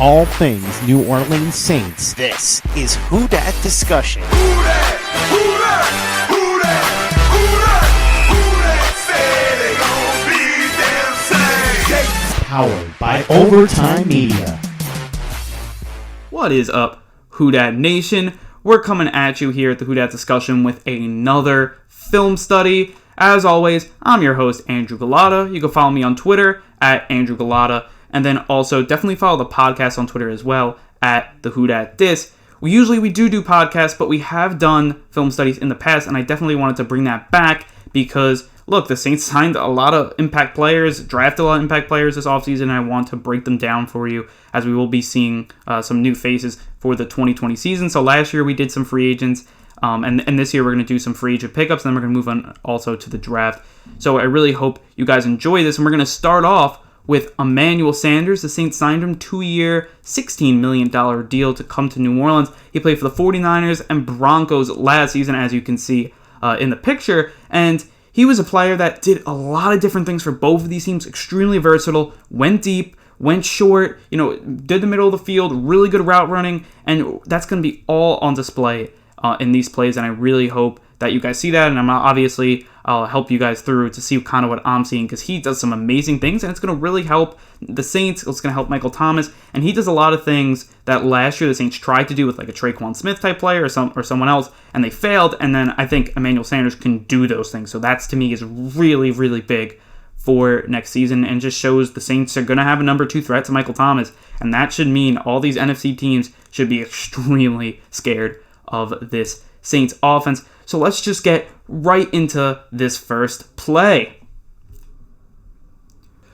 all things New Orleans Saints. This is Who Dat Discussion. Who dat? Who dat? Who dat? Who dat? Who dat? Say they gon' be them Saints. Powered by Overtime Media. What is up, Who Dat Nation? We're coming at you here at the Who Dat Discussion with another film study. As always, I'm your host, Andrew Galata. You can follow me on Twitter at Andrew Galata, and then also definitely follow the podcast on Twitter as well at the Who Dat Dis. We do podcasts, but we have done film studies in the past, and I definitely wanted to bring that back because, look, the Saints signed a lot of impact players, drafted a lot of impact players this offseason, and I want to break them down for you as we will be seeing some new faces for the 2020 season. So last year we did some free agents, and this year we're going to do some free agent pickups, and then we're going to move on also to the draft. So I really hope you guys enjoy this, and we're going to start off with Emmanuel Sanders. The Saints signed him 2-year, $16 million deal to come to New Orleans. He played for the 49ers and Broncos last season, as you can see in the picture, and he was a player that did a lot of different things for both of these teams, extremely versatile, went deep, went short, did the middle of the field, really good route running, and that's going to be all on display in these plays, and I really hope that you guys see that, and I'll help you guys through to see kind of what I'm seeing, because he does some amazing things, and it's going to really help the Saints. It's going to help Michael Thomas, and he does a lot of things that last year the Saints tried to do with like a Traquan Smith type player or someone else, and they failed, and then I think Emmanuel Sanders can do those things, so that's to me is really, really big for next season, and just shows the Saints are going to have a number 2 threat to Michael Thomas, and that should mean all these NFC teams should be extremely scared of this Saints offense. So let's just get right into this first play.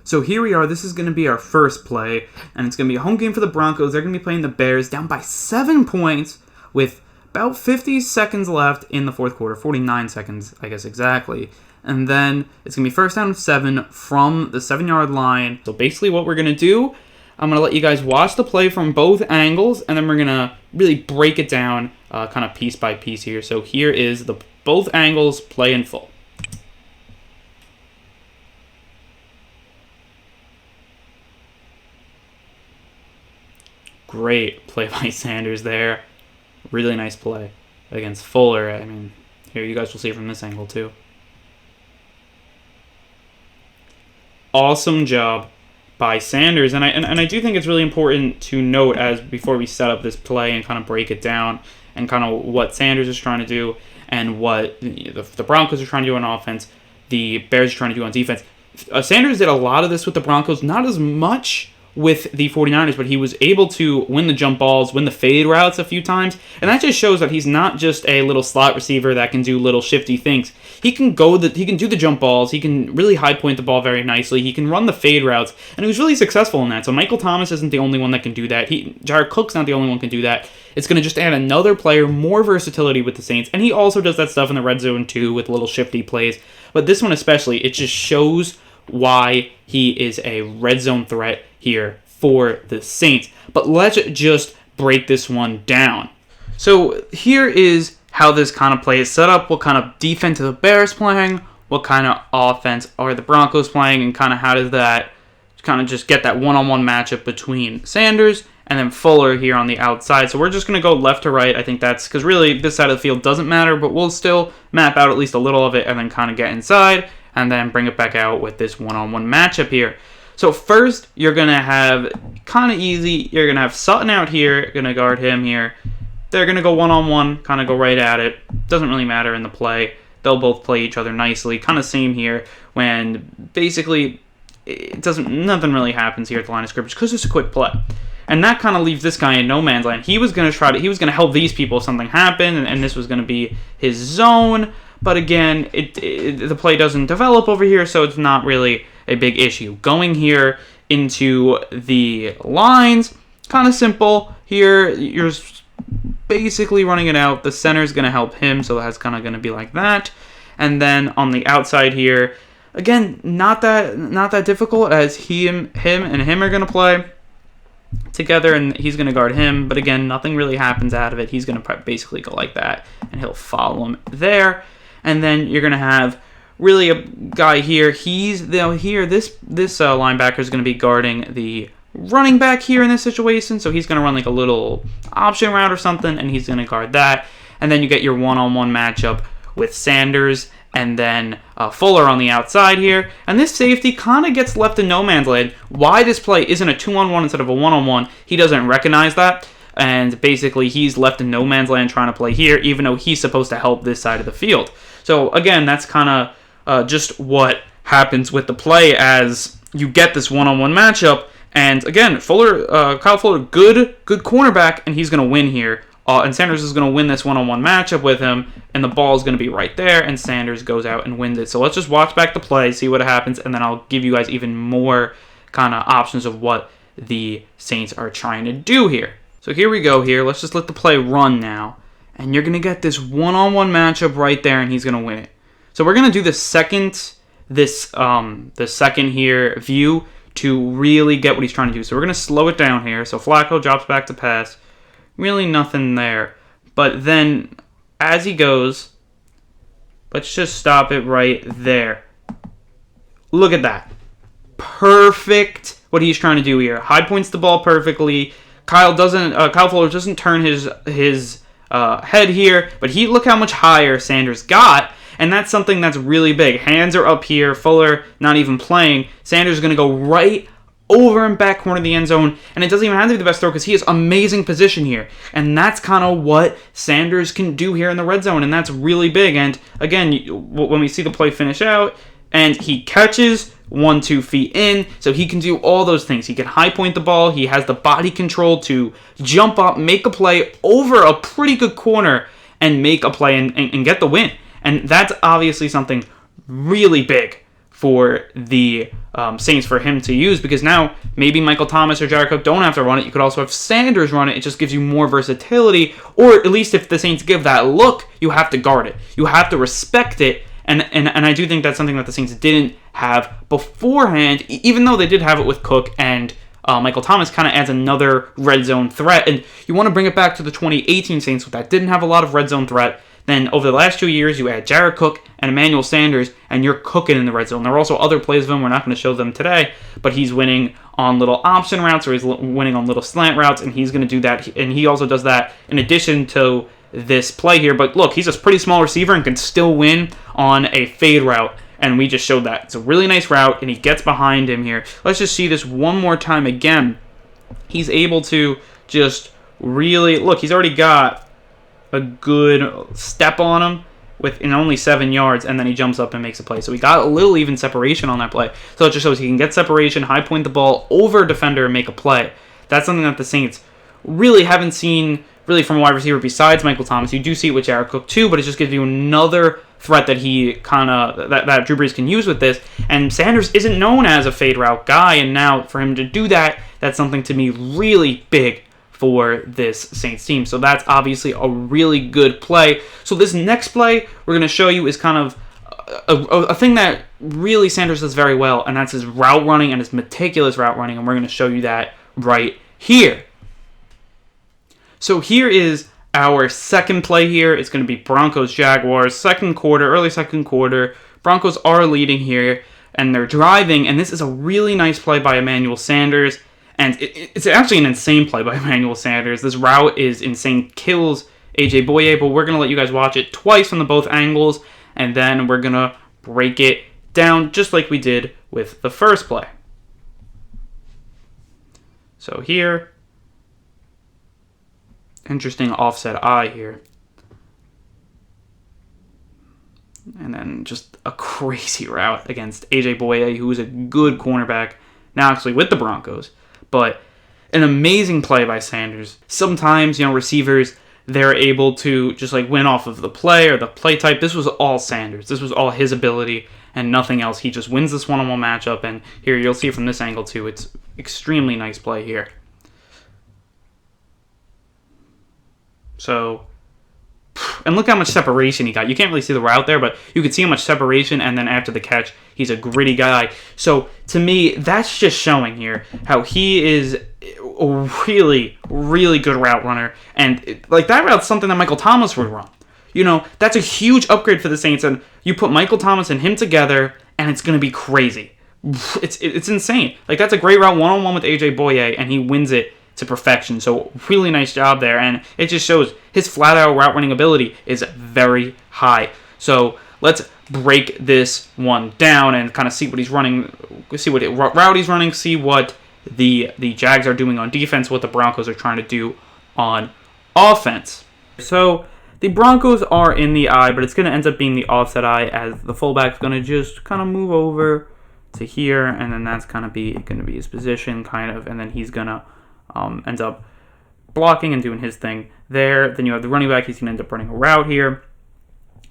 So here we are. This is going to be our first play, and it's going to be a home game for the Broncos. They're going to be playing the Bears, down by 7 points with about 50 seconds left in the fourth quarter, 49 seconds, I guess exactly. And then it's going to be first down and 7 from the 7-yard line. So basically what we're going to do, I'm going to let you guys watch the play from both angles, and then we're going to really break it down kind of piece by piece here. So here is the both angles play in full. Great play by Sanders there. Really nice play against Fuller. I mean, here you guys will see it from this angle too. Awesome job by Sanders, and I do think it's really important to note as before we set up this play and kind of break it down and kind of what Sanders is trying to do and what the Broncos are trying to do on offense, the Bears are trying to do on defense. Sanders did a lot of this with the Broncos, not as much with the 49ers, but he was able to win the jump balls, win the fade routes a few times, and that just shows that he's not just a little slot receiver that can do little shifty things. He can do the jump balls, he can really high point the ball very nicely, he can run the fade routes, and he was really successful in that. So Michael Thomas isn't the only one that can do that. Jared Cook's not the only one who can do that. It's going to just add another player, more versatility with the Saints, and he also does that stuff in the red zone too with little shifty plays. But this one especially, it just shows why he is a red zone threat here for the Saints. But let's just break this one down. So here is how this kind of play is set up, what kind of defense are the Bears playing, what kind of offense are the Broncos playing, and kind of how does that kind of just get that one-on-one matchup between Sanders and then Fuller here on the outside. So we're just going to go left to right. I think that's because really this side of the field doesn't matter, but we'll still map out at least a little of it and then kind of get inside and then bring it back out with this one-on-one matchup here. So first, you're going to have, kind of easy, you're going to have Sutton out here, going to guard him here. They're going to go one-on-one, kind of go right at it. Doesn't really matter in the play. They'll both play each other nicely. Kind of same here when basically nothing really happens here at the line of scrimmage because it's a quick play. And that kind of leaves this guy in no man's land. He was going to help these people if something happened, and this was going to be his zone. But again, the play doesn't develop over here, so it's not really a big issue. Going here into the lines, kind of simple. Here, you're basically running it out. The center is going to help him, so that's kind of going to be like that. And then on the outside here, again, not that difficult as him are going to play together, and he's going to guard him. But again, nothing really happens out of it. He's going to basically go like that, and he'll follow him there. And then you're going to have really a guy here. This linebacker is going to be guarding the running back here in this situation, so he's going to run like a little option route or something, and he's going to guard that. And then you get your one-on-one matchup with Sanders and then Fuller on the outside here. And this safety kind of gets left in no man's land. Why this play isn't a 2-on-1 instead of a 1-on-1, he doesn't recognize that. And basically, he's left in no man's land trying to play here, even though he's supposed to help this side of the field. So, again, that's kind of just what happens with the play as you get this one-on-one matchup. And, again, Kyle Fuller, good cornerback, and he's going to win here. And Sanders is going to win this one-on-one matchup with him, and the ball is going to be right there, and Sanders goes out and wins it. So let's just watch back the play, see what happens, and then I'll give you guys even more kind of options of what the Saints are trying to do here. So here we go here. Let's just let the play run now. And you're going to get this one-on-one matchup right there, and he's going to win it. So we're going to do the second here view to really get what he's trying to do. So we're going to slow it down here. So Flacco drops back to pass. Really nothing there. But then as he goes, let's just stop it right there. Look at that. Perfect what he's trying to do here. High points the ball perfectly. Kyle Fuller doesn't turn his head here, but look how much higher Sanders got, and that's something that's really big. Hands are up here. Fuller not even playing. Sanders is going to go right over and back corner of the end zone, and it doesn't even have to be the best throw because he has amazing position here, and that's kind of what Sanders can do here in the red zone, and that's really big. And again, when we see the play finish out, and he catches 1-2 feet in, so he can do all those things. He can high point the ball. He has the body control to jump up, make a play over a pretty good corner, and make a play and get the win. And that's obviously something really big for the Saints for him to use, because now maybe Michael Thomas or Jared Cook don't have to run it. You could also have Sanders run it. It just gives you more versatility, or at least if the Saints give that look, you have to guard it. You have to respect it. And I do think that's something that the Saints didn't have beforehand, even though they did have it with Cook, and Michael Thomas kind of adds another red zone threat. And you want to bring it back to the 2018 Saints that didn't have a lot of red zone threat. Then over the last 2 years, you add Jared Cook and Emmanuel Sanders, and you're cooking in the red zone. There are also other plays of him. We're not going to show them today, but he's winning on little option routes, or he's winning on little slant routes, and he's going to do that. And he also does that in addition to this play here. But look, he's a pretty small receiver and can still win on a fade route, and we just showed that. It's a really nice route, and he gets behind him here. Let's just see this one more time again. He's able to just really, look, he's already got a good step on him in only 7 yards, and then he jumps up and makes a play. So he got a little even separation on that play. So it just shows he can get separation, high point the ball over a defender, and make a play. That's something that the Saints really haven't seen really from a wide receiver besides Michael Thomas. You do see it with Jared Cook too, but it just gives you another threat that he that Drew Brees can use with this. And Sanders isn't known as a fade route guy, and now for him to do that, that's something to me really big for this Saints team. So that's obviously a really good play. So this next play we're going to show you is kind of a thing that really Sanders does very well, and that's his route running and his meticulous route running, and we're going to show you that right here. So here is our second play here. It's going to be Broncos-Jaguars, early second quarter. Broncos are leading here, and they're driving, and this is a really nice play by Emmanuel Sanders, and it's actually an insane play by Emmanuel Sanders. This route is insane, kills A.J. Boye, but we're going to let you guys watch it twice from both angles, and then we're going to break it down just like we did with the first play. So here, interesting offset eye here. And then just a crazy route against A.J. Boye, who is a good cornerback, now actually with the Broncos. But an amazing play by Sanders. Sometimes, receivers, they're able to just win off of the play or the play type. This was all Sanders. This was all his ability and nothing else. He just wins this one-on-one matchup. And here, you'll see from this angle too, it's extremely nice play here. So, and look how much separation he got. You can't really see the route there, but you can see how much separation, and then after the catch, he's a gritty guy. So, to me, that's just showing here how he is a really, really good route runner. And, that route's something that Michael Thomas would run. That's a huge upgrade for the Saints, and you put Michael Thomas and him together, and it's going to be crazy. it's insane. Like, that's a great route one-on-one with AJ Boye, and he wins it to perfection. So really nice job there, and it just shows his flat-out route running ability is very high. So let's break this one down and kind of see what he's running, see what route he's running, see what the Jags are doing on defense, what the Broncos are trying to do on offense. So the Broncos are in the eye, but it's going to end up being the offset eye, as the fullback's going to just kind of move over to here, and then that's going to be his position, kind of, and then he's going to end up blocking and doing his thing there. Then you have the running back, he's going to end up running a route here.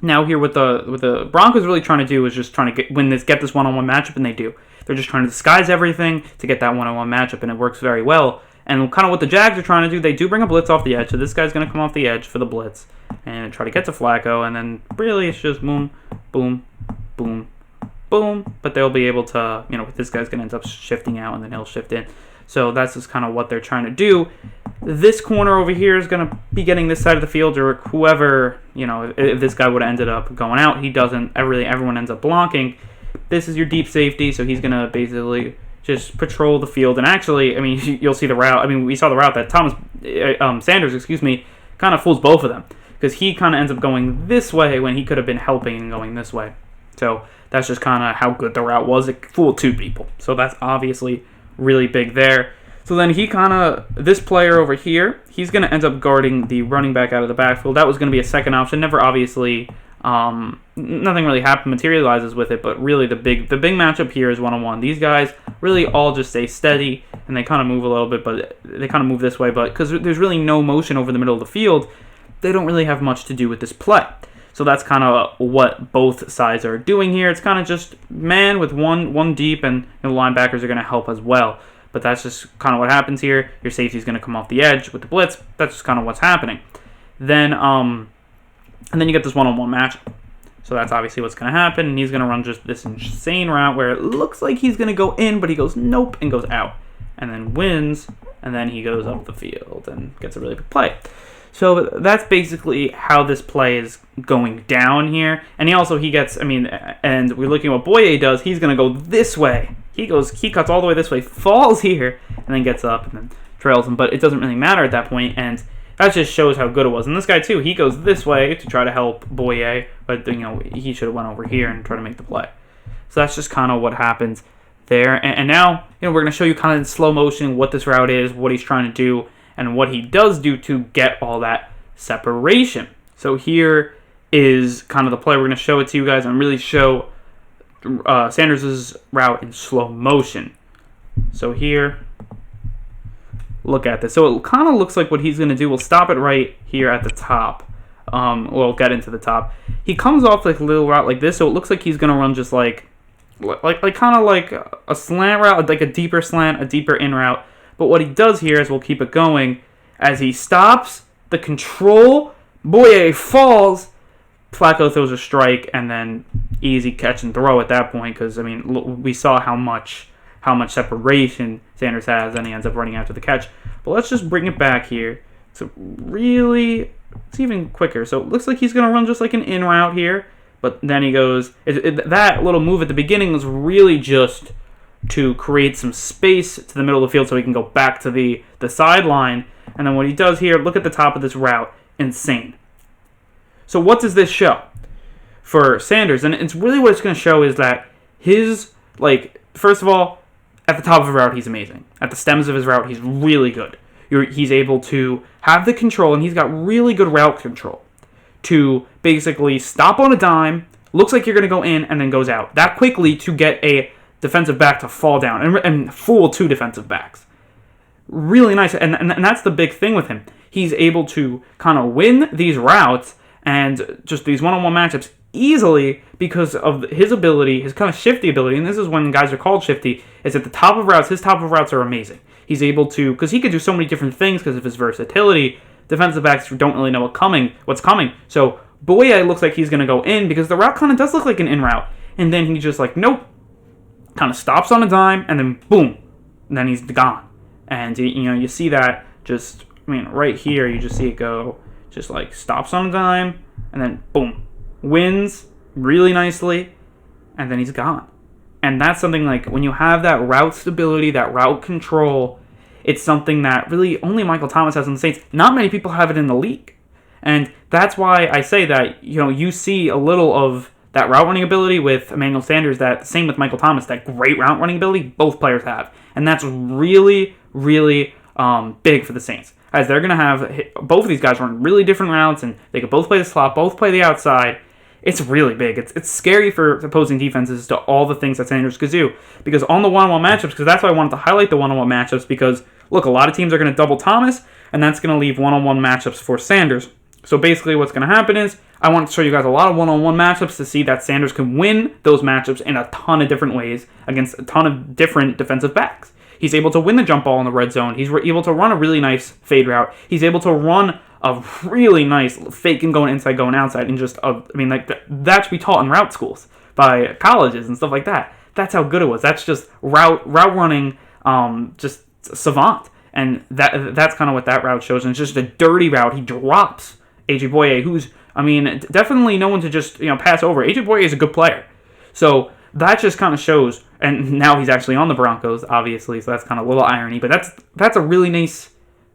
Now here, what the Broncos really trying to do is just trying to get this one-on-one matchup, and they do. They're just trying to disguise everything to get that one-on-one matchup, and it works very well. And kind of what the Jags are trying to do, they do bring a blitz off the edge, so this guy's going to come off the edge for the blitz and try to get to Flacco, and then really it's just boom, boom, boom, boom. But they'll be able to, this guy's going to end up shifting out, and then he'll shift in. So that's just kind of what they're trying to do. This corner over here is going to be getting this side of the field, or whoever, if this guy would have ended up going out, he doesn't. Everyone ends up blocking. This is your deep safety, so he's going to basically just patrol the field. And actually, you'll see the route. We saw the route that Sanders, kind of fools both of them, because he kind of ends up going this way when he could have been helping and going this way. So that's just kind of how good the route was. It fooled two people. So that's obviously really big there. So then this player over here, he's going to end up guarding the running back out of the backfield. That was going to be a second option. Never obviously, nothing really materializes with it, but really the big matchup here is one-on-one. These guys really all just stay steady, and they kind of move a little bit, but they kind of move this way, but because there's really no motion over the middle of the field, they don't really have much to do with this play. So that's kind of what both sides are doing here. It's kind of just man with one deep, and the linebackers are going to help as well. But that's just kind of what happens here. Your safety's going to come off the edge with the blitz. That's just kind of what's happening. Then, and then you get this one-on-one match. So that's obviously what's going to happen. And he's going to run just this insane route where it looks like he's going to go in, but he goes nope and goes out. And then wins, and then he goes up the field and gets a really big play. So that's basically how this play is going down here. And he gets, and we're looking at what Boye does. He's going to go this way. He cuts all the way this way, falls here, and then gets up and then trails him. But it doesn't really matter at that point, and that just shows how good it was. And this guy, too, he goes this way to try to help Boye, but, he should have went over here and tried to make the play. So that's just kind of what happens there. And now, we're going to show you kind of in slow motion what this route is, what he's trying to do, and what he does do to get all that separation. So here is kind of the play. We're going to show it to you guys and really show Sanders' route in slow motion. So here, look at this. So it kind of looks like what he's going to do. We'll stop it right here at the top. We'll get into the top. He comes off like a little route like this, so it looks like he's going to run just like kind of like a slant route, like a deeper slant, a deeper in route. But what he does here is we'll keep it going as he stops the control. Boye falls. Flacco throws a strike, and then easy catch and throw at that point, because we saw how much separation Sanders has, and he ends up running after the catch. But let's just bring it back here. So really, it's even quicker. So it looks like he's going to run just like an in route here, but then he goes. That little move at the beginning was really just to create some space to the middle of the field so he can go back to the sideline. And then what he does here, look at the top of this route, insane. So what does this show for Sanders? And it's really what it's going to show is that his, first of all, at the top of the route, he's amazing. At the stems of his route, he's really good. He's able to have the control, and he's got really good route control to basically stop on a dime, looks like you're going to go in, and then goes out that quickly to get a defensive back to fall down and fool two defensive backs. Really nice, and that's the big thing with him. He's able to kind of win these routes and just these one-on-one matchups easily because of his ability, his kind of shifty ability, and this is when guys are called shifty, is at the top of routes. His top of routes are amazing. He's able to, because he could do so many different things because of his versatility, defensive backs don't really know what's coming. So Boye looks like he's going to go in because the route kind of does look like an in route, and then he's just like, nope, kind of stops on a dime, and then boom, and then he's gone. And you see that just, right here, you just see it go, just like stops on a dime, and then boom, wins really nicely, and then he's gone. And that's something like when you have that route stability, that route control, it's something that really only Michael Thomas has in the Saints. Not many people have it in the league. And that's why I say that, you see a little of that route running ability with Emmanuel Sanders, that same with Michael Thomas, that great route running ability both players have. And that's really, really big for the Saints, as they're going to have both of these guys run really different routes, and they could both play the slot, both play the outside. It's really big. It's scary for opposing defenses to all the things that Sanders could do. Because on the one-on-one matchups, because that's why I wanted to highlight the one-on-one matchups, because, look, a lot of teams are going to double Thomas, and that's going to leave one-on-one matchups for Sanders. So basically what's going to happen is I want to show you guys a lot of one-on-one matchups to see that Sanders can win those matchups in a ton of different ways against a ton of different defensive backs. He's able to win the jump ball in the red zone. He's able to run a really nice fade route. He's able to run a really nice fake and going inside, going outside, and just, that should be taught in route schools by colleges and stuff like that. That's how good it was. That's just route running, just savant. And that's kind of what that route shows. And it's just a dirty route. He drops AJ Boye, who's, definitely no one to just, pass over. AJ Boye is a good player. So that just kind of shows, and now he's actually on the Broncos, obviously, so that's kind of a little irony, but that's a really nice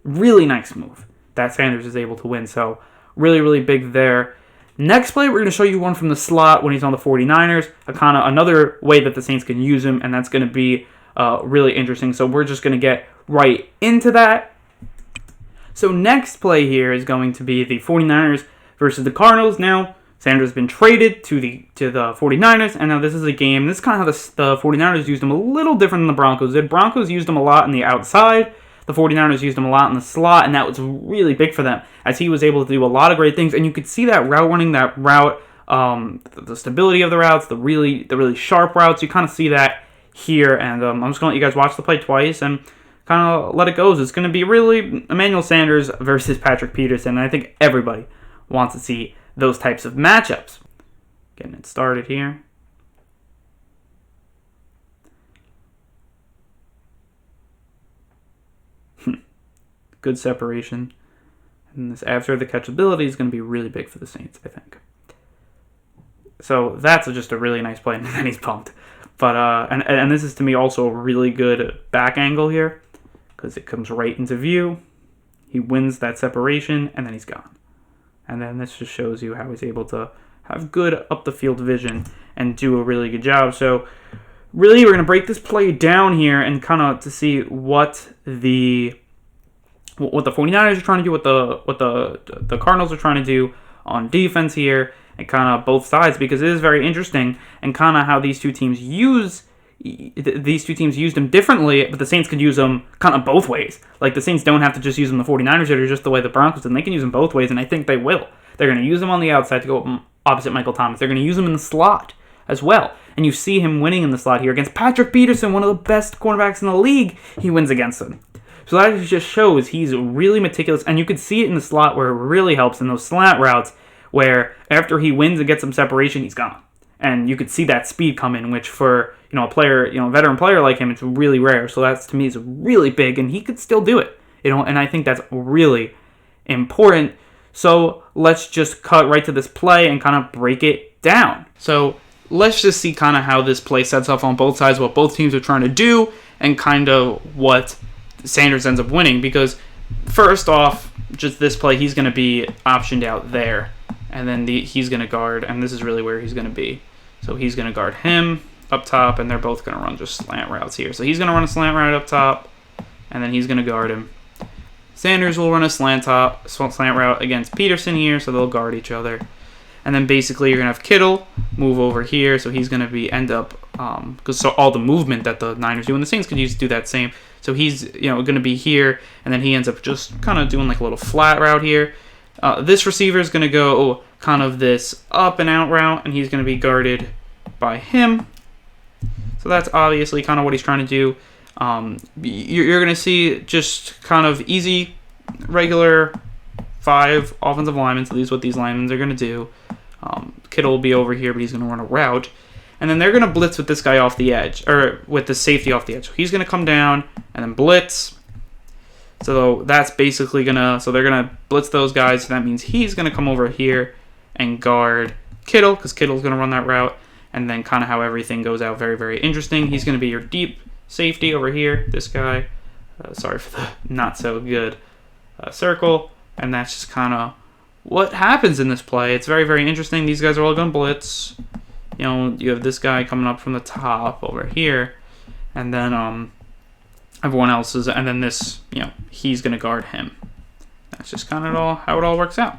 move that Sanders is able to win. So really, really big there. Next play, we're going to show you one from the slot when he's on the 49ers, another way that the Saints can use him, and that's going to be really interesting. So we're just going to get right into that. So next play here is going to be the 49ers versus the Cardinals. Now, Sanders has been traded to the 49ers, and now this is a game. This is kind of how the 49ers used him a little different than the Broncos did. Broncos used him a lot on the outside. The 49ers used him a lot in the slot, and that was really big for them, as he was able to do a lot of great things. And you could see that route running, that route, the stability of the routes, the really sharp routes. You kind of see that here, and I'm just going to let you guys watch the play twice and kind of let it go. It's going to be really Emmanuel Sanders versus Patrick Peterson, and I think everybody wants to see those types of matchups. Getting it started here. Good separation. And this after the catch ability is going to be really big for the Saints, I think. So that's just a really nice play, and then he's pumped. But and this is to me also a really good back angle here, because it comes right into view. He wins that separation, and then he's gone. And then this just shows you how he's able to have good up the field vision and do a really good job. So really, we're going to break this play down here and kind of to see what the 49ers are trying to do, what the Cardinals are trying to do on defense here, and kind of both sides, because it is very interesting, and kind of how these two teams used them differently, but the Saints could use them kind of both ways. Like, the Saints don't have to just use them the 49ers did, or just the way the Broncos did, and they can use them both ways, and I think they will. They're going to use them on the outside to go opposite Michael Thomas. They're going to use them in the slot as well. And you see him winning in the slot here against Patrick Peterson, one of the best cornerbacks in the league. He wins against him. So that just shows he's really meticulous, and you could see it in the slot where it really helps in those slant routes, where after he wins and gets some separation, he's gone. And you could see that speed come in, which for a player, a veteran player like him, it's really rare. So that's, to me, is really big, and he could still do it. And I think that's really important. So let's just cut right to this play and kind of break it down. So let's just see kind of how this play sets up on both sides, what both teams are trying to do, and kind of what Sanders ends up winning. Because first off, just this play, he's going to be optioned out there, and then he's going to guard, and this is really where he's going to be. So he's going to guard him up top, and they're both going to run just slant routes here. So he's going to run a slant route up top, and then he's going to guard him. Sanders will run a slant route against Peterson here, so they'll guard each other. And then basically you're going to have Kittle move over here, so he's going to end up, because all the movement that the Niners do, and the Saints could do that same. So he's going to be here, and then he ends up just kind of doing like a little flat route here. This receiver is going to go kind of this up and out route, and he's going to be guarded by him. So that's obviously kind of what he's trying to do. You're going to see just kind of easy, regular 5 offensive linemen. So these are what these linemen are going to do. Kittle will be over here, but he's going to run a route. And then they're going to blitz with this guy off the edge, or with the safety off the edge. So he's going to come down and then blitz. So that's basically so they're going to blitz those guys. So that means he's going to come over here and guard Kittle, because Kittle's going to run that route. and then kind of how everything goes out. Very, very interesting. He's going to be your deep safety over here. This guy. Sorry for the not so good circle. And that's just kind of what happens in this play. It's very, very interesting. These guys are all going to blitz. You know, you have this guy coming up from the top over here. And then everyone else is, and then this, you know, he's going to guard him. That's just kind of how it all works out.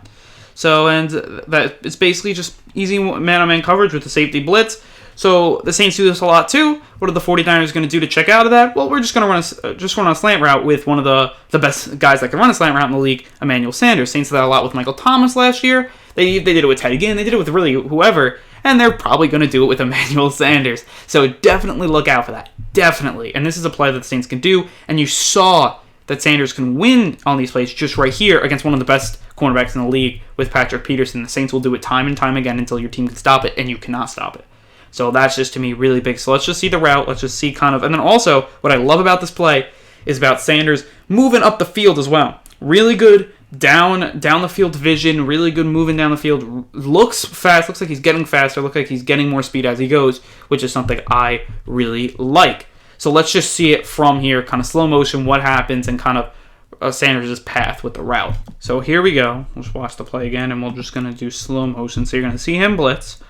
So, and that it's basically just easy man-on-man coverage with the safety blitz. So the Saints do this a lot too. What are the 49ers going to do to check out of that? Well, we're just going to run a slant route with one of the best guys that can run a slant route in the league, Emmanuel Sanders. Saints did that a lot with Michael Thomas last year. They did it with Teddy Ginn. They did it with really whoever. And they're probably going to do it with Emmanuel Sanders. So definitely look out for that. Definitely. And this is a play that the Saints can do. And you saw that Sanders can win on these plays just right here against one of the best cornerbacks in the league with Patrick Peterson. The Saints will do it time and time again until your team can stop it, and you cannot stop it. So that's just, to me, really big. So let's just see the route. Let's just see kind of... And then also, what I love about this play is about Sanders moving up the field as well. Really good down the field vision. Really good moving down the field. Looks fast. Looks like he's getting faster. Looks like he's getting more speed as he goes, which is something I really like. So let's just see it from here, kind of slow motion, what happens, and kind of Sanders' path with the route. So here we go. Let's watch the play again, and we're just going to do slow motion. So you're going to see him blitz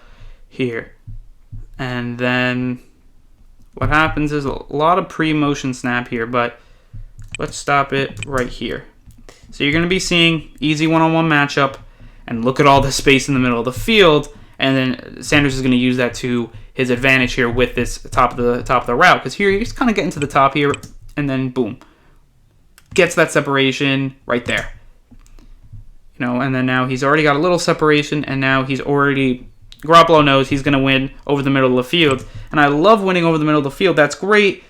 here. And then what happens is a lot of pre-motion snap here, but let's stop it right here. So you're going to be seeing easy one-on-one matchup, and look at all the space in the middle of the field, and then Sanders is going to use that to his advantage here with this top of the route, because here he's kind of getting to the top here, and then boom, gets that separation right there. You know, and then now he's already got a little separation, and now he's already... Garoppolo knows he's going to win over the middle of the field. And I love winning over the middle of the field. That's great.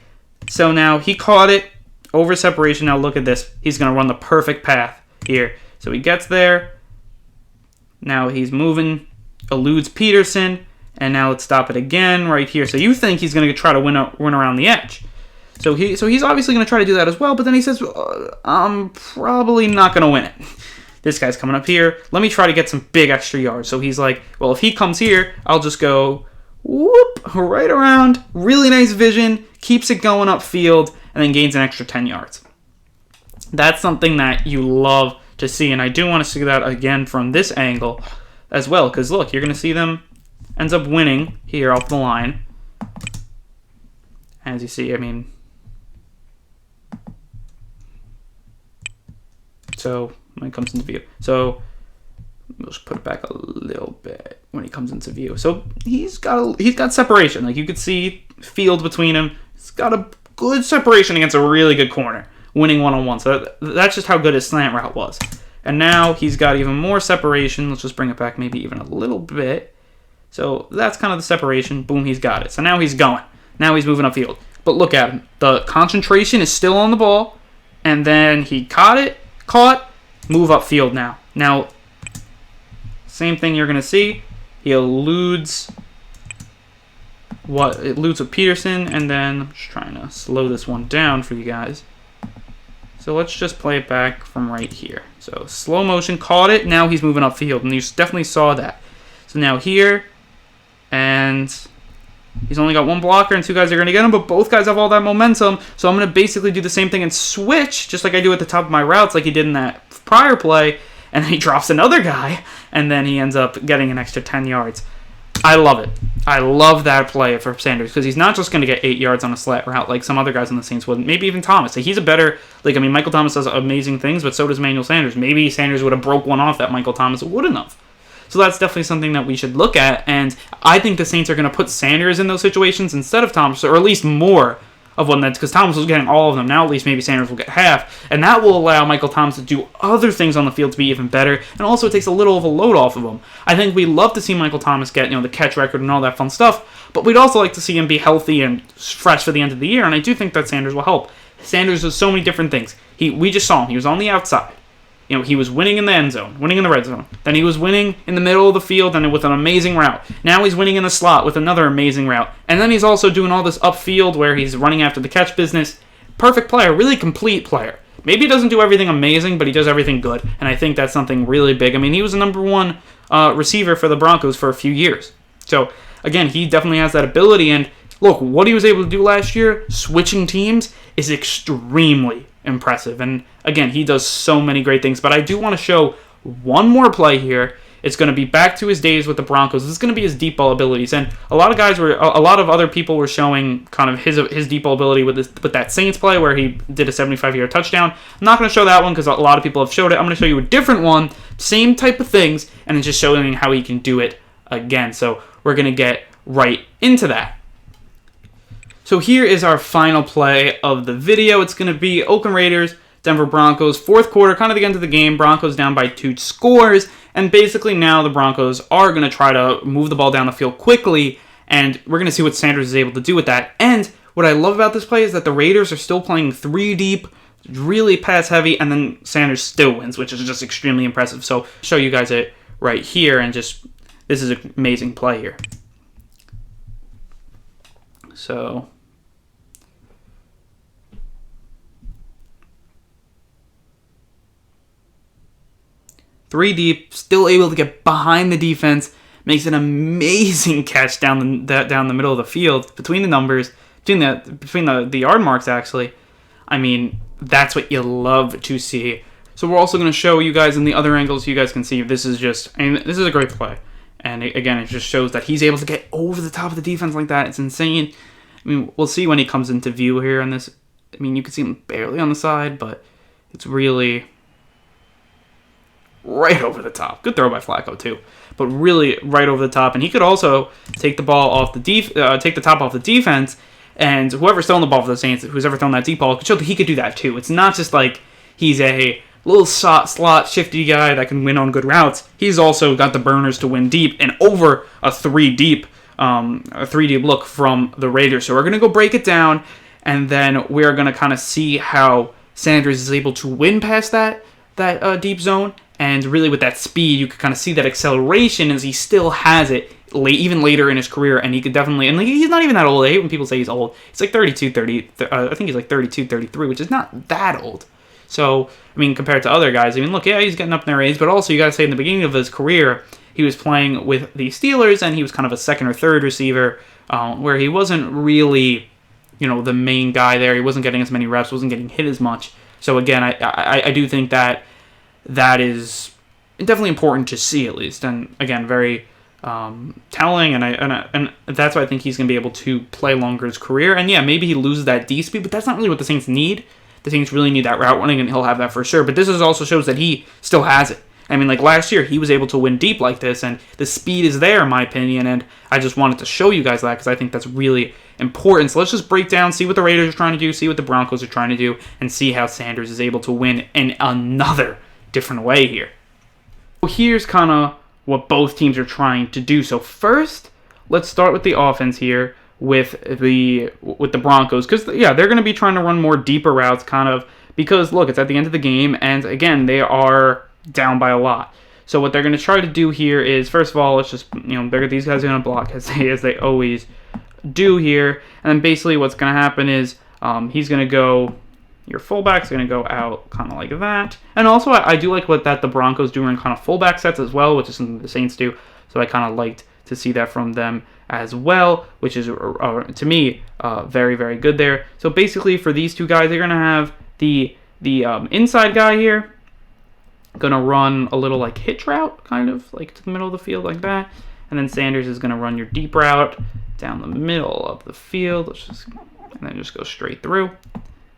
So now he caught it over separation. Now look at this. He's going to run the perfect path here. So he gets there. Now he's moving, eludes Peterson. And now let's stop it again right here. So you think he's going to try to win around the edge. So he's obviously going to try to do that as well. But then he says, I'm probably not going to win it. This guy's coming up here. Let me try to get some big extra yards. So he's like, well, if he comes here, I'll just go whoop right around. Really nice vision. Keeps it going upfield and then gains an extra 10 yards. That's something that you love to see. And I do want to see that again from this angle as well. Because look, you're going to see them ends up winning here off the line. As you see, I mean... So... when it comes into view. So we'll just put it back a little bit when he comes into view. So he's got separation. Like you could see field between him. He's got a good separation against a really good corner, winning one-on-one. So that's just how good his slant route was. And now he's got even more separation. Let's just bring it back maybe even a little bit. So that's kind of the separation. Boom, he's got it. So now he's going. Now he's moving upfield. But look at him. The concentration is still on the ball. And then he caught, move upfield now. Now, same thing you're going to see. He eludes with Peterson, and then I'm just trying to slow this one down for you guys. So let's just play it back from right here. So slow motion, caught it. Now he's moving upfield, and you definitely saw that. So now here, and he's only got one blocker, and two guys are going to get him, but both guys have all that momentum. So I'm going to basically do the same thing and switch, just like I do at the top of my routes, like he did in that prior play, and then he drops another guy, and then he ends up getting an extra 10 yards. I love it. I love that play for Sanders, because he's not just going to get 8 yards on a slant route like some other guys on the Saints would. Maybe even Thomas. He's a better, Michael Thomas does amazing things, but so does Emmanuel Sanders. Maybe Sanders would have broke one off that Michael Thomas wouldn't have. So that's definitely something that we should look at, and I think the Saints are going to put Sanders in those situations instead of Thomas, or at least more of one that's, because Thomas was getting all of them. Now at least maybe Sanders will get half, and that will allow Michael Thomas to do other things on the field to be even better, and also it takes a little of a load off of him. I think we love to see Michael Thomas get, the catch record and all that fun stuff, but we'd also like to see him be healthy and fresh for the end of the year, and I do think that Sanders will help. Sanders does so many different things. We just saw him. He was on the outside. He was winning in the end zone, winning in the red zone. Then he was winning in the middle of the field and with an amazing route. Now he's winning in the slot with another amazing route. And then he's also doing all this upfield where he's running after the catch business. Perfect player, really complete player. Maybe he doesn't do everything amazing, but he does everything good. And I think that's something really big. He was the number one receiver for the Broncos for a few years. So again, he definitely has that ability. And look, what he was able to do last year, switching teams, is extremely impressive. And again, he does so many great things. But I do want to show one more play here. It's going to be back to his days with the Broncos. This is going to be his deep ball abilities, and a lot of other people were showing kind of his deep ball ability with that Saints play where he did a 75-yard touchdown. I'm not going to show that one because a lot of people have showed it. I'm going to show you a different one, same type of things, and it's just showing how he can do it again. So we're going to get right into that. So here is our final play of the video. It's going to be Oakland Raiders, Denver Broncos, fourth quarter, kind of the end of the game. Broncos down by 2 scores. And basically now the Broncos are going to try to move the ball down the field quickly. And we're going to see what Sanders is able to do with that. And what I love about this play is that the Raiders are still playing 3 deep, really pass heavy. And then Sanders still wins, which is just extremely impressive. So I'll show you guys it right here. And just, this is an amazing play here. So 3 deep, still able to get behind the defense, makes an amazing catch down the middle of the field, between the numbers, between the yard marks actually. I mean, that's what you love to see. So we're also going to show you guys in the other angles so you guys can see this is a great play. And again, it just shows that he's able to get over the top of the defense like that. It's insane. I mean, we'll see when he comes into view here on this. I mean, you can see him barely on the side, but it's really right over the top. Good throw by Flacco too, but really right over the top. And he could also take the ball off take the top off the defense. And whoever's throwing the ball for the Saints, who's ever thrown that deep ball, could show that he could do that too. It's not just like he's a little slot shifty guy that can win on good routes. He's also got the burners to win deep and over a 3 deep look from the Raiders. So we're gonna go break it down, and then we're gonna kind of see how Sanders is able to win past that deep zone. And really with that speed, you could kind of see that acceleration as he still has it even later in his career. And he could definitely, and he's not even that old. I hate when people say he's old. He's like 32, 30, I think he's like 32, 33, which is not that old. So, I mean, compared to other guys, I mean, look, yeah, he's getting up in their age, but also you got to say in the beginning of his career, he was playing with the Steelers and he was kind of a second or third receiver where he wasn't really, the main guy there. He wasn't getting as many reps, wasn't getting hit as much. So again, I do think that is definitely important to see at least, and again, very telling, and that's why I think he's going to be able to play longer his career. And yeah, maybe he loses that D speed, but that's not really what the Saints need. The Saints really need that route running, and he'll have that for sure. But this also shows that he still has it. I mean, like last year, he was able to win deep like this, and the speed is there, in my opinion, and I just wanted to show you guys that because I think that's really important. So let's just break down, see what the Raiders are trying to do, see what the Broncos are trying to do, and see how Sanders is able to win in another different way here. So here's kind of what both teams are trying to do. So first, let's start with the offense here with the Broncos, because yeah, they're going to be trying to run more deeper routes, kind of because look, it's at the end of the game, and again, they are down by a lot. So what they're going to try to do here is, first of all, let's just these guys are going to block as they always do here, and then basically what's going to happen is he's going to go. Your fullback's going to go out kind of like that. And also, I do like that the Broncos do in kind of fullback sets as well, which is something the Saints do. So I kind of liked to see that from them as well, which is, to me, very, very good there. So basically, for these two guys, they're going to have the inside guy here going to run a little like hitch route, kind of like to the middle of the field like that. And then Sanders is going to run your deep route down the middle of the field. And then just go straight through.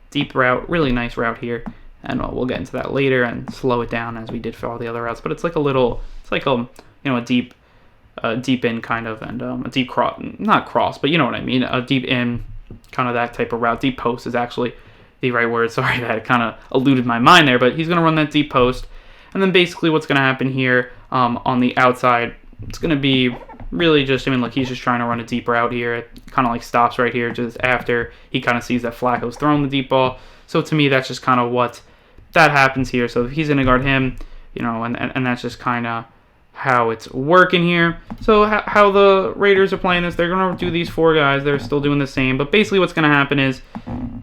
Deep route, really nice route here, and we'll get into that later and slow it down as we did for all the other routes. But it's like a deep in kind of, and a deep cross, not cross, but you know what I mean, a deep in kind of that type of route. Deep post is actually the right word. Sorry, that kind of eluded my mind there, but he's gonna run that deep post, and then basically what's gonna happen here on the outside, it's gonna be really just, look, he's just trying to run a deep route here. It kind of like stops right here just after he kind of sees that Flacco's throwing the deep ball. So to me, that's just kind of what that happens here. So if he's going to guard him, and that's just kind of how it's working here. So how the Raiders are playing this, they're going to do these 4 guys. They're still doing the same. But basically what's going to happen is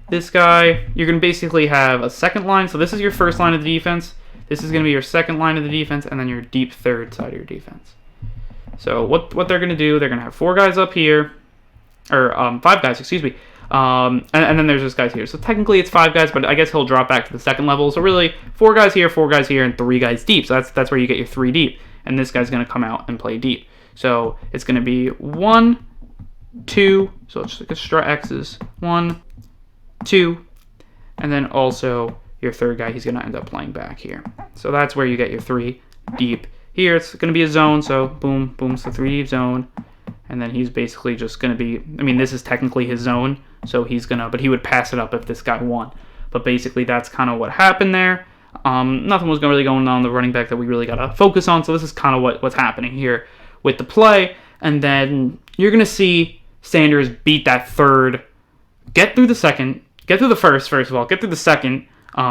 this guy, you're going to basically have a second line. So this is your first line of the defense. This is going to be your second line of the defense, and then your deep third side of your defense. So what they're going to do, they're going to have 4 guys up here, or 5 guys, excuse me. And then there's this guy here. So technically it's 5 guys, but I guess he'll drop back to the second level. So really 4 guys here, and 3 guys deep. So that's where you get your 3 deep. And this guy's going to come out and play deep. So it's going to be 1, 2. So it's just extra X's. 1, 2. And then also your third guy, he's going to end up playing back here. So that's where you get your 3 deep. Here it's going to be a zone. So boom, boom. So 3 deep zone. And then he's basically just going to be, I mean, this is technically his zone. So he's going to, but he would pass it up if this guy won. But basically that's kind of what happened there. Nothing was really going on the running back that we really got to focus on. So this is kind of what's happening here with the play. And then you're going to see Sanders beat that third, get through the first of all, get through the second,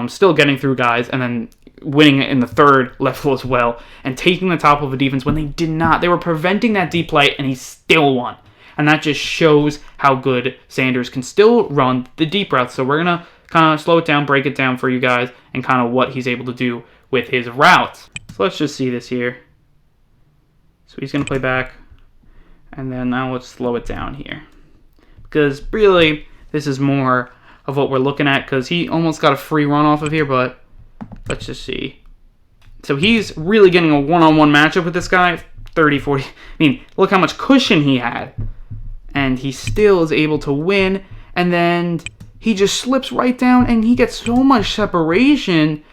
still getting through guys, and then winning it in the third level as well, and taking the top of a defense when they did not. They were preventing that deep play, and he still won. And that just shows how good Sanders can still run the deep routes. So we're going to kind of slow it down, break it down for you guys, and kind of what he's able to do with his routes. So let's just see this here. So he's going to play back, and then now let's slow it down here. Because really, this is more of what we're looking at, because he almost got a free run off of here, but let's just see. So he's really getting a one-on-one matchup with this guy, 30, 40. I mean, look how much cushion he had. And he still is able to win, and then he just slips right down, and he gets so much separation.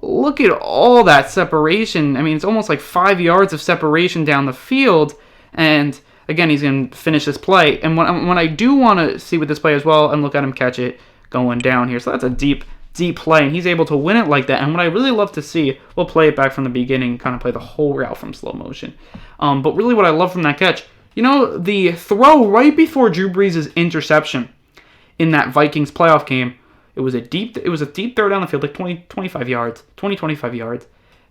Look at all that separation. I mean, it's almost like 5 yards of separation down the field, and again, he's going to finish this play. And when I do want to see with this play as well and look at him catch it going down here. So that's a deep play, and he's able to win it like that. And what I really love to see, we'll play it back from the beginning, kind of play the whole route from slow motion. But really what I love from that catch, you know, the throw right before Drew Brees' interception in that Vikings playoff game, it was a deep throw down the field, like 25 yards.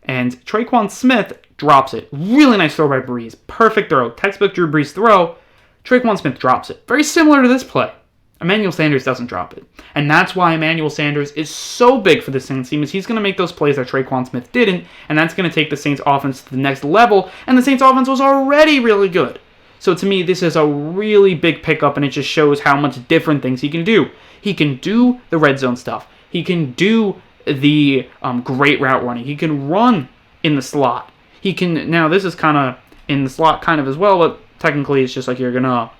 And Traquan Smith drops it. Really nice throw by Brees. Perfect throw. Textbook Drew Brees throw. Traquan Smith drops it. Very similar to this play. Emmanuel Sanders doesn't drop it. And that's why Emmanuel Sanders is so big for the Saints team, is he's going to make those plays that Traquan Smith didn't, and that's going to take the Saints offense to the next level, and the Saints offense was already really good. So to me, this is a really big pickup, and it just shows how much different things he can do. He can do the red zone stuff. He can do the great route running. He can run in the slot. He can, now this is kind of in the slot kind of as well, but technically it's just like you're going to,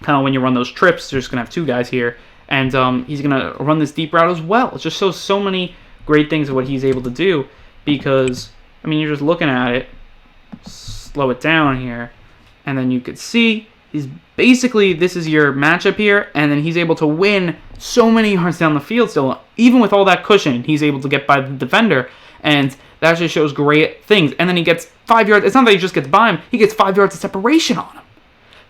kind of when you run those trips, you're just going to have 2 guys here, and he's going to run this deep route as well. It just shows so many great things of what he's able to do, because, I mean, you're just looking at it, slow it down here, and then you could see he's basically, this is your matchup here, and then he's able to win so many yards down the field still. Even with all that cushion, he's able to get by the defender, and that just shows great things. And then he gets 5 yards. It's not that he just gets by him. He gets 5 yards of separation on him.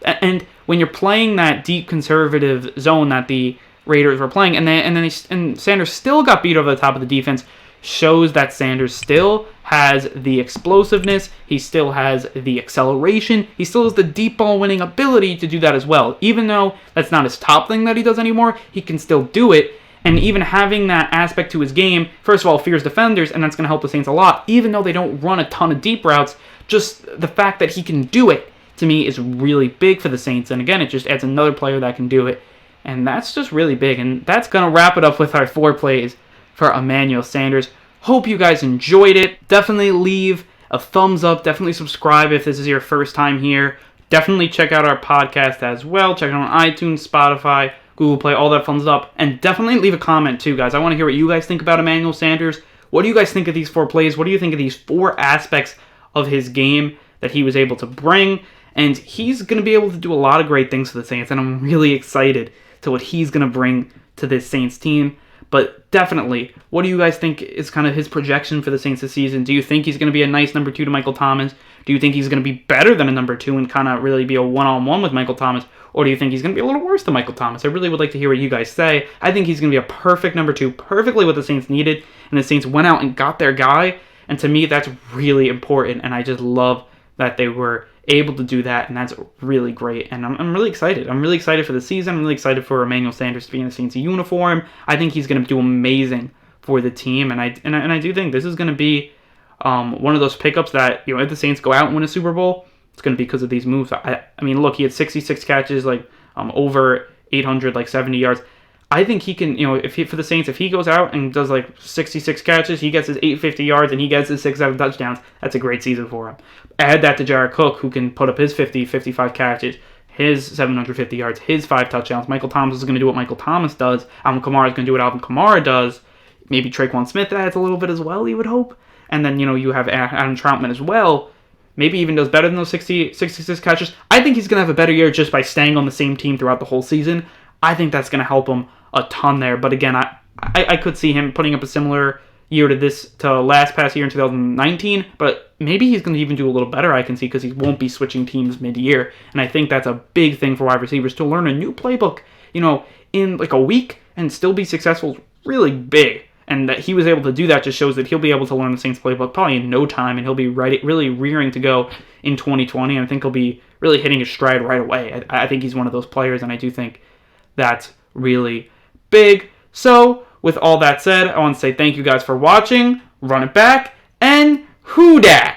And when you're playing that deep conservative zone that the Raiders were playing, and Sanders still got beat over the top of the defense, shows that Sanders still has the explosiveness, he still has the acceleration, he still has the deep ball winning ability to do that as well. Even though that's not his top thing that he does anymore, he can still do it. And even having that aspect to his game, first of all, fears defenders, and that's going to help the Saints a lot. Even though they don't run a ton of deep routes, just the fact that he can do it, to me, is really big for the Saints. And again, it just adds another player that can do it. And that's just really big. And that's going to wrap it up with our 4 plays for Emmanuel Sanders. Hope you guys enjoyed it. Definitely leave a thumbs up. Definitely subscribe if this is your first time here. Definitely check out our podcast as well. Check it out on iTunes, Spotify, Google Play, all that fun stuff. And definitely leave a comment too, guys. I want to hear what you guys think about Emmanuel Sanders. What do you guys think of these 4 plays? What do you think of these 4 aspects of his game that he was able to bring? And he's going to be able to do a lot of great things for the Saints, and I'm really excited to what he's going to bring to this Saints team. But definitely, what do you guys think is kind of his projection for the Saints this season? Do you think he's going to be a nice number 2 to Michael Thomas? Do you think he's going to be better than a number 2 and kind of really be a one-on-one with Michael Thomas? Or do you think he's going to be a little worse than Michael Thomas? I really would like to hear what you guys say. I think he's going to be a perfect number 2, perfectly what the Saints needed, and the Saints went out and got their guy, and to me, that's really important, and I just love that they were able to do that, and that's really great, and I'm really excited. I'm really excited for the season. I'm really excited for Emmanuel Sanders to be in the Saints uniform. I think he's going to do amazing for the team, and I do think this is going to be one of those pickups that, you know, if the Saints go out and win a Super Bowl, it's going to be because of these moves. I mean, look, he had 66 catches, like over 800, like 70 yards. I think he can, for the Saints, if he goes out and does like 66 catches, he gets his 850 yards, and he gets his 6-7 touchdowns, that's a great season for him. Add that to Jared Cook, who can put up his 50, 55 catches, his 750 yards, his 5 touchdowns. Michael Thomas is going to do what Michael Thomas does. Alvin Kamara is going to do what Alvin Kamara does. Maybe Traquan Smith adds a little bit as well, you would hope. And then, you have Adam Troutman as well. Maybe even does better than those 66 catches. I think he's going to have a better year just by staying on the same team throughout the whole season. I think that's going to help him a ton there. But again, I could see him putting up a similar year to last past year in 2019, but maybe he's going to even do a little better, I can see, because he won't be switching teams mid-year. And I think that's a big thing for wide receivers, to learn a new playbook, in like a week and still be successful, really big. And that he was able to do that just shows that he'll be able to learn the Saints playbook probably in no time, and he'll be really rearing to go in 2020, and I think he'll be really hitting his stride right away. I think he's one of those players, and I do think that's really big. So, with all that said, I want to say thank you guys for watching, run it back, and who dat?